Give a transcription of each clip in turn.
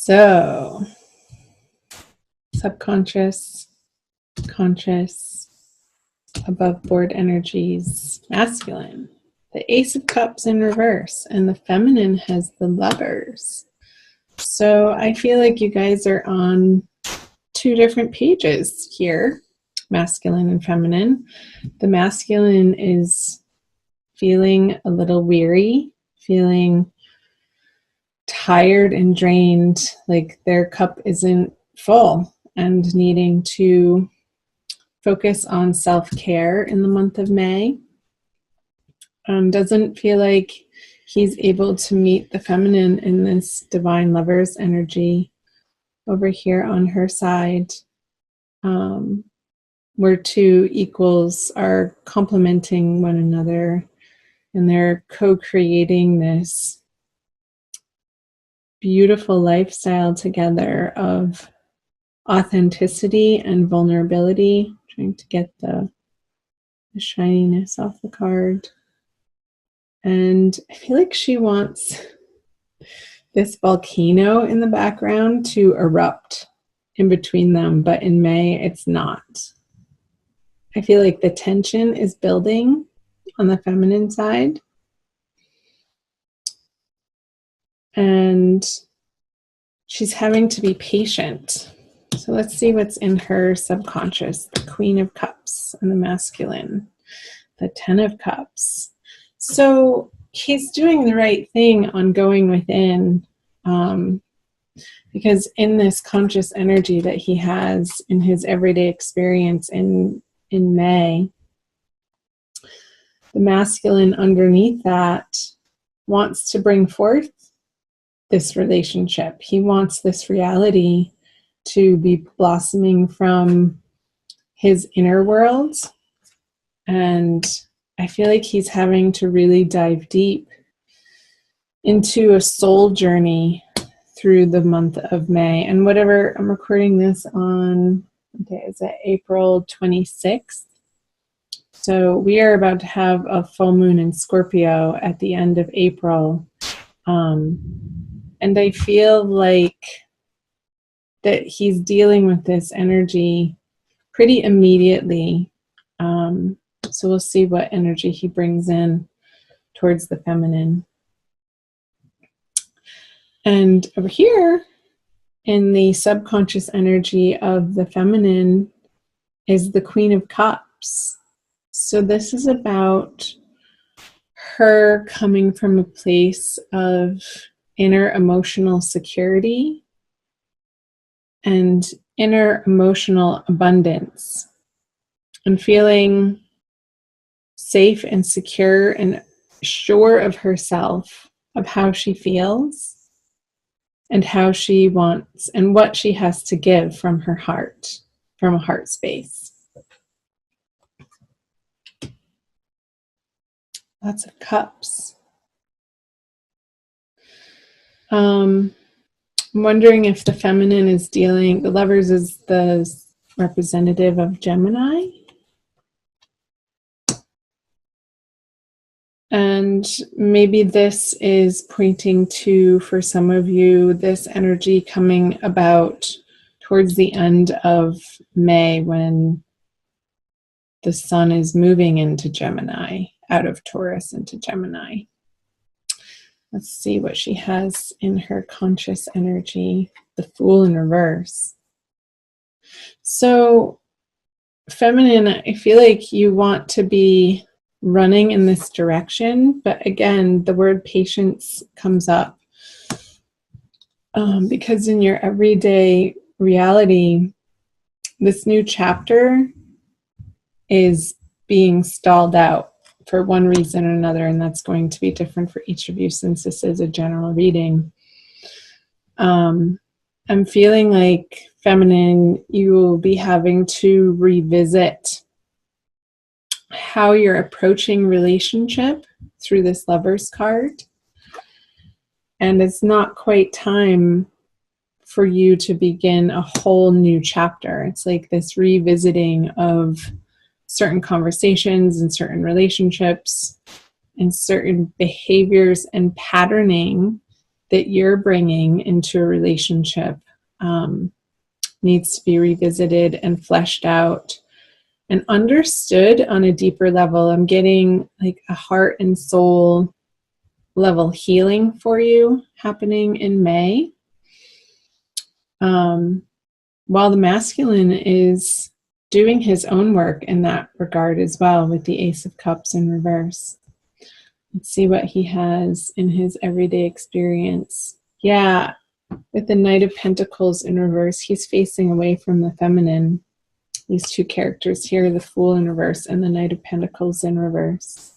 So, subconscious, conscious, above board energies, masculine. The Ace of Cups in reverse, and the feminine has the Lovers. So I feel like you guys are on two different pages here, masculine and feminine. The masculine is feeling a little weary, feeling tired and drained, like their cup isn't full, and needing to focus on self-care in the month of May. Doesn't feel like he's able to meet the feminine in this divine Lovers energy over here on her side, where two equals are complementing one another and they're co-creating this beautiful lifestyle together of authenticity and vulnerability. Trying to get the shininess off the card. And I feel like she wants this volcano in the background to erupt in between them, but in May it's not. I feel like the tension is building on the feminine side. And she's having to be patient. So let's see what's in her subconscious. The Queen of Cups and the masculine. The Ten of Cups. So he's doing the right thing on going within, because in this conscious energy that he has in his everyday experience in May, the masculine underneath that wants to bring forth this relationship. He wants this reality to be blossoming from his inner world. And I feel like he's having to really dive deep into a soul journey through the month of May. And whatever, I'm recording this on, is it April 26th? So we are about to have a full moon in Scorpio at the end of April. And I feel like that he's dealing with this energy pretty immediately. So we'll see what energy he brings in towards the feminine. And over here in the subconscious energy of the feminine is the Queen of Cups. So this is about her coming from a place of inner emotional security and inner emotional abundance, and feeling safe and secure and sure of herself, of how she feels and how she wants and what she has to give from her heart, from a heart space. Lots of cups. I'm wondering if the feminine is dealing, the Lovers is the representative of Gemini. And maybe this is pointing to, for some of you, this energy coming about towards the end of May when the sun is moving into Gemini, out of Taurus into Gemini. Let's see what she has in her conscious energy. The Fool in reverse. So, feminine, I feel like you want to be running in this direction, but again, the word patience comes up because in your everyday reality, this new chapter is being stalled out for one reason or another, and that's going to be different for each of you since this is a general reading. I'm feeling like, feminine, you will be having to revisit how you're approaching relationship through this Lovers card. And it's not quite time for you to begin a whole new chapter. It's like this revisiting of certain conversations and certain relationships and certain behaviors and patterning that you're bringing into a relationship needs to be revisited and fleshed out and understood on a deeper level. I'm getting like a heart and soul level healing for you happening in May. While the masculine is doing his own work in that regard as well, with the Ace of Cups in reverse. Let's see what he has in his everyday experience. Yeah, with the Knight of Pentacles in reverse, he's facing away from the feminine. These two characters here, the Fool in reverse and the Knight of Pentacles in reverse,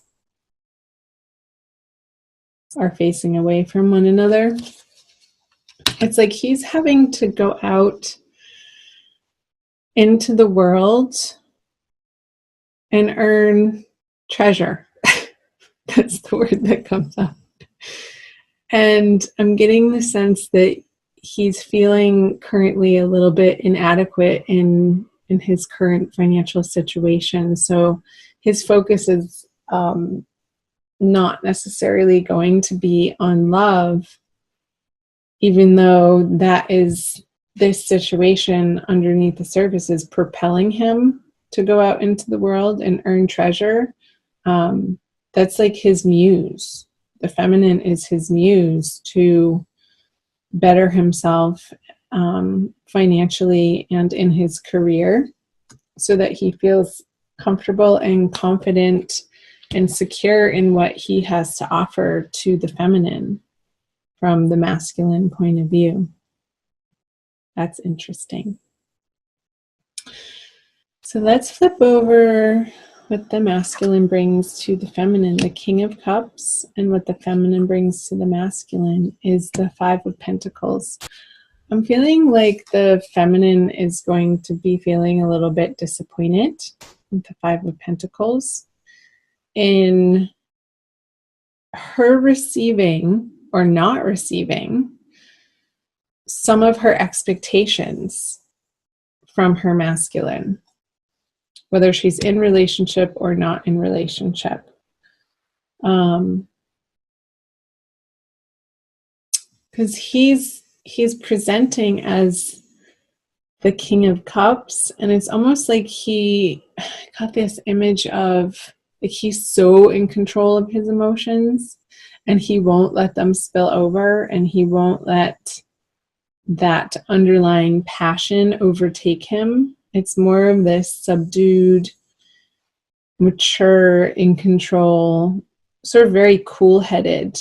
are facing away from one another. It's like he's having to go out into the world and earn treasure. That's the word that comes up. And I'm getting the sense that he's feeling currently a little bit inadequate in his current financial situation. So his focus is not necessarily going to be on love, even though that is this situation underneath the surface is propelling him to go out into the world and earn treasure. That's like his muse. The feminine is his muse to better himself financially and in his career, so that he feels comfortable and confident and secure in what he has to offer to the feminine from the masculine point of view. That's interesting. So let's flip over what the masculine brings to the feminine. The King of Cups and what the feminine brings to the masculine is the Five of Pentacles. I'm feeling like the feminine is going to be feeling a little bit disappointed with the Five of Pentacles in her receiving or not receiving some of her expectations from her masculine, whether she's in relationship or not in relationship. Because he's presenting as the King of Cups, and it's almost like he got this image of like he's so in control of his emotions and he won't let them spill over, and he won't let that underlying passion overtake him. It's more of this subdued, mature, in control, sort of very cool-headed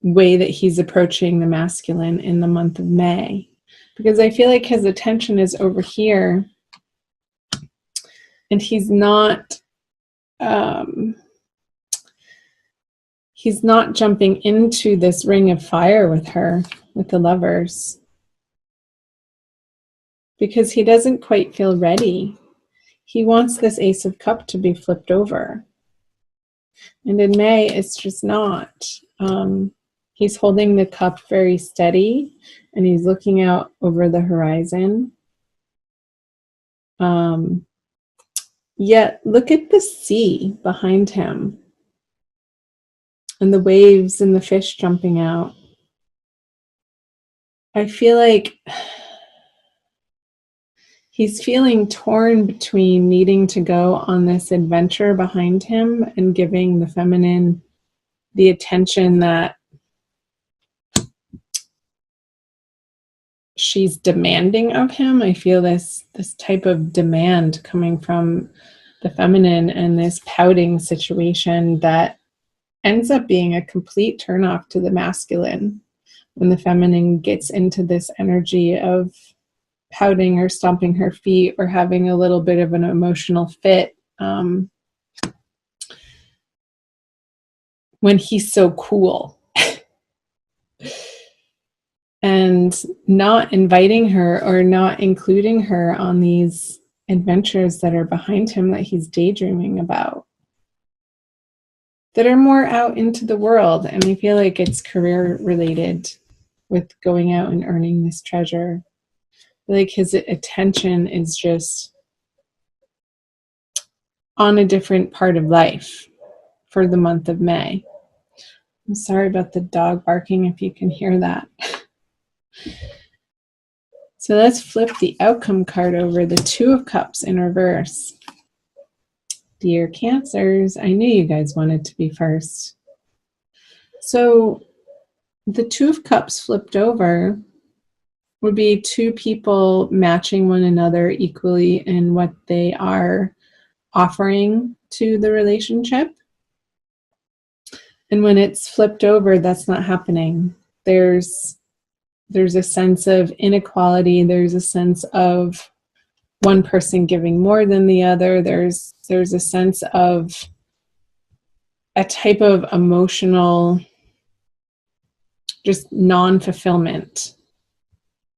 way that he's approaching the masculine in the month of May. Because I feel like his attention is over here, and he's not jumping into this ring of fire with her, with the Lovers, because he doesn't quite feel ready. He wants this Ace of Cups to be flipped over. And in May, it's just not. He's holding the cup very steady, and he's looking out over the horizon. Yet, look at the sea behind him, and the waves and the fish jumping out. I feel like he's feeling torn between needing to go on this adventure behind him and giving the feminine the attention that she's demanding of him. I feel this type of demand coming from the feminine, and this pouting situation that ends up being a complete turnoff to the masculine when the feminine gets into this energy of pouting or stomping her feet or having a little bit of an emotional fit when he's so cool. And not inviting her or not including her on these adventures that are behind him that he's daydreaming about, that are more out into the world. And I feel like it's career related with going out and earning this treasure. Like his attention is just on a different part of life for the month of May. I'm sorry about the dog barking if you can hear that. So let's flip the outcome card over, the Two of Cups in reverse. Dear Cancers, I knew you guys wanted to be first. So the Two of Cups flipped over would be two people matching one another equally in what they are offering to the relationship. And when it's flipped over, that's not happening. There's a sense of inequality. There's a sense of one person giving more than the other. There's a sense of a type of emotional just non-fulfillment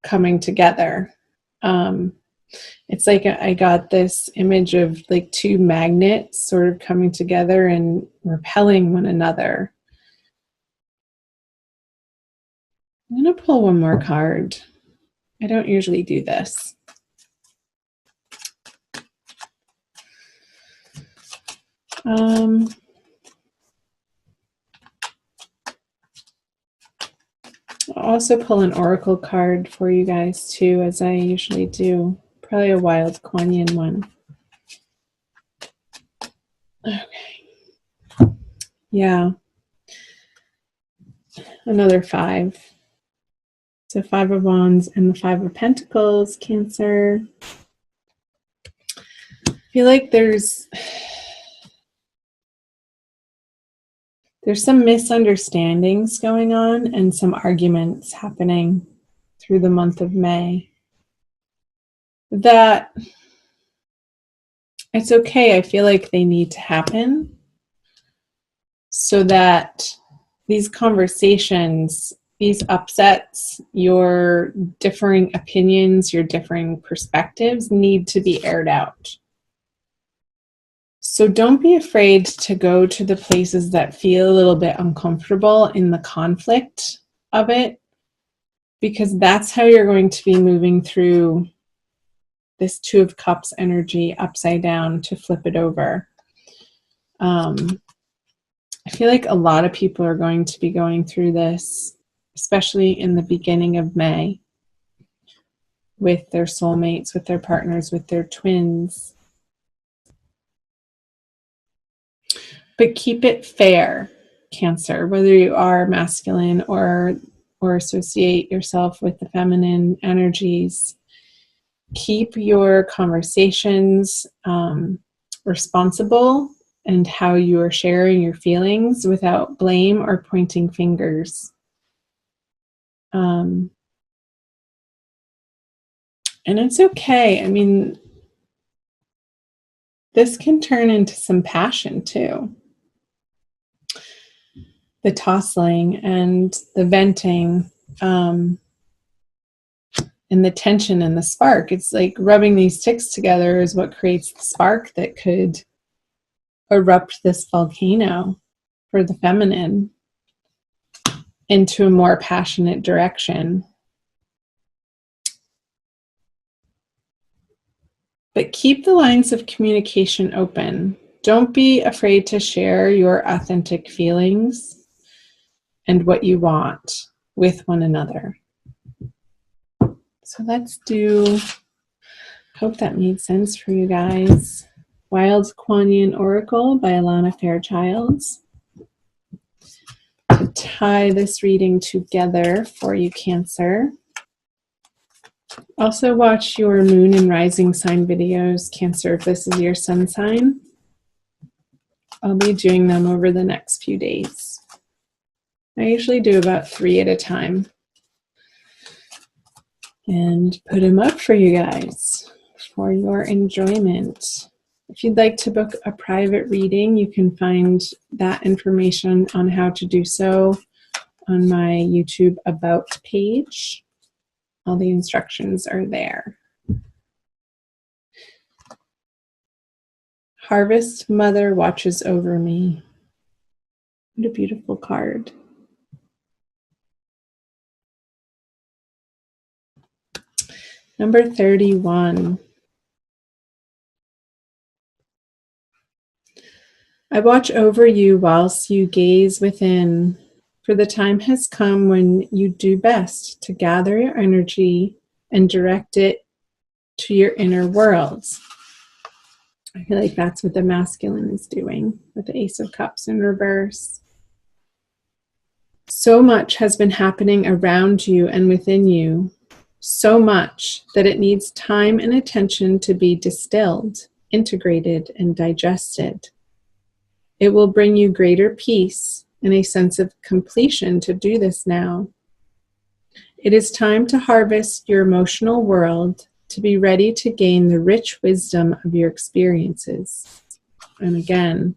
coming together. It's like I got this image of like two magnets sort of coming together and repelling one another. I'm going to pull one more card. I don't usually do this. I'll also pull an oracle card for you guys too, as I usually do. Probably a wild Kuan Yin one. Okay. Yeah. Another 5. So 5 of Wands and the 5 of Pentacles, Cancer. I feel like there's some misunderstandings going on and some arguments happening through the month of May. That it's okay. I feel like they need to happen so that these conversations, these upsets, your differing opinions, your differing perspectives need to be aired out. So don't be afraid to go to the places that feel a little bit uncomfortable in the conflict of it, because that's how you're going to be moving through this Two of Cups energy upside down to flip it over. I feel like a lot of people are going to be going through this, especially in the beginning of May, with their soulmates, with their partners, with their twins. But keep it fair, Cancer, whether you are masculine or associate yourself with the feminine energies. Keep your conversations responsible and how you are sharing your feelings without blame or pointing fingers. And it's okay. I mean, this can turn into some passion too. The tossing and the venting, and the tension and the spark. It's like rubbing these sticks together is what creates the spark that could erupt this volcano for the feminine into a more passionate direction. But keep the lines of communication open. Don't be afraid to share your authentic feelings and what you want with one another. So let's do, hope that made sense for you guys. Wild Kuan Yin Oracle by Alana Fairchilds. To tie this reading together for you, Cancer. Also watch your moon and rising sign videos, Cancer, if this is your sun sign. I'll be doing them over the next few days. I usually do about 3 at a time and put them up for you guys for your enjoyment. If you'd like to book a private reading, you can find that information on how to do so on my YouTube About page. All the instructions are there. Harvest Mother watches over me. What a beautiful card. Number 31. I watch over you whilst you gaze within For the time has come when you do best to gather your energy and direct it to your inner worlds. I feel like that's what the masculine is doing with the Ace of Cups in reverse. So much has been happening around you and within you, so much that it needs time and attention to be distilled, integrated, and digested. It will bring you greater peace and a sense of completion to do this now. It is time to harvest your emotional world to be ready to gain the rich wisdom of your experiences. And again,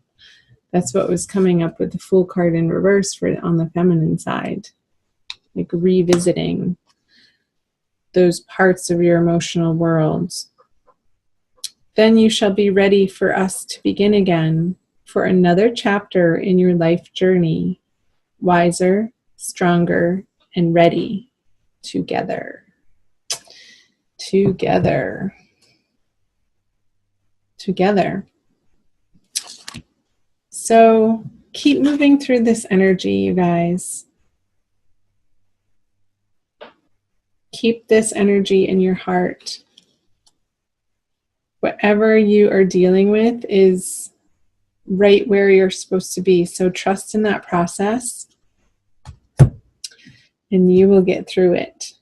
that's what was coming up with the Fool card in reverse for on the feminine side. Like revisiting those parts of your emotional world. Then you shall be ready for us to begin again for another chapter in your life journey, wiser, stronger, and ready together. Together. Together. So keep moving through this energy, you guys. Keep this energy in your heart. Whatever you are dealing with is right where you're supposed to be. So trust in that process and you will get through it.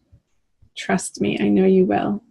Trust me, I know you will.